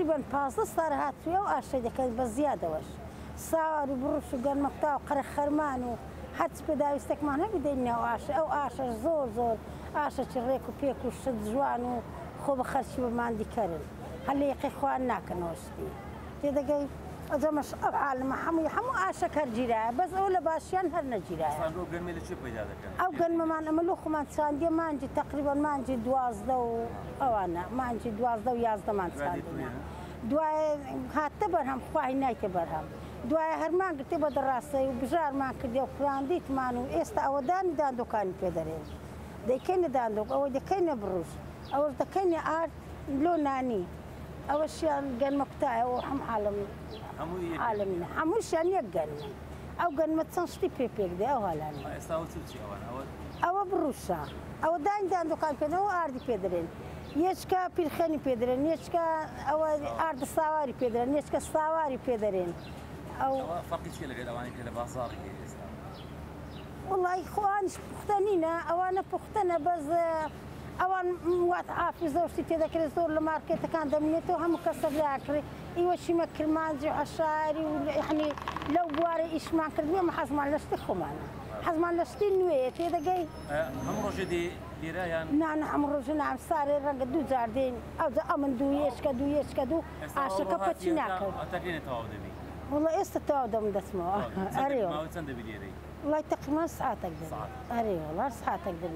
تقريبا 15 ساعة هاتفيا وآشة دكان بزيادة وش صار بروش وقال مقطع وقرخ خرمان وحتى بدا يستكملنا بدينا وآشة زور آشة شريك وبيك وشد جوان وخوب خرشي ما عندي كرل هل يقي إخواننا كنوشتي تدقي أزمش أفعال ما حمو آشة كرجيرة بس أول باشيان هرنا جيرة. صندوق قرمي لشيء بيدا كان. أو قرمي ما نملوخ ما نساندي ما عندي تقريبا ما عندي دوازدة أو أنا ما عندي دوازدة ويازدة ما نساندي. دواء هاتبرهم خواهي نايتبرهم. دواء هرمان قلت بدراسة وبجار ما كردي وفرانديت مانو إست أو داندو كان بيدرين. دكين داندو أو دكين بروش أو دكين آرت لوناني. أول شيء قال مقطع وحم عالمي حموش يعني يقن أو قال ما تصنشتي بيبيك دي أو هلا. استوى تلتي أو بروشة أو داندو كان كده أو أرض بيدرين. يشكا بالخني بيدرين يشكا أو أرض الصواري بيدرين يشكا الصواري بيدرين أو فقط كلا قد أواني كلا بازاري والله إخواني بختنينا أو أنا بختنا بس أوان موات حافظة وشتي تذكر الزور الماركت كان دمنيته هم كسر ذاكري إيوه شي مكر مانزي وحشاري يعني لو بواري إيش ما كردي ما حزمان لشتي خمانا حزمان لشتي نوية تذكر هم رجدي درايان نعم هم رجدي نعم صار الرنق دو زاردين أو أمن دويش كدو عاشق بتشناك أتكلم توابدي والله استتوابد من دسمه أريو ما وتسند بديري والله تقريبا ساعة تقدر أريو والله ساعة تقدر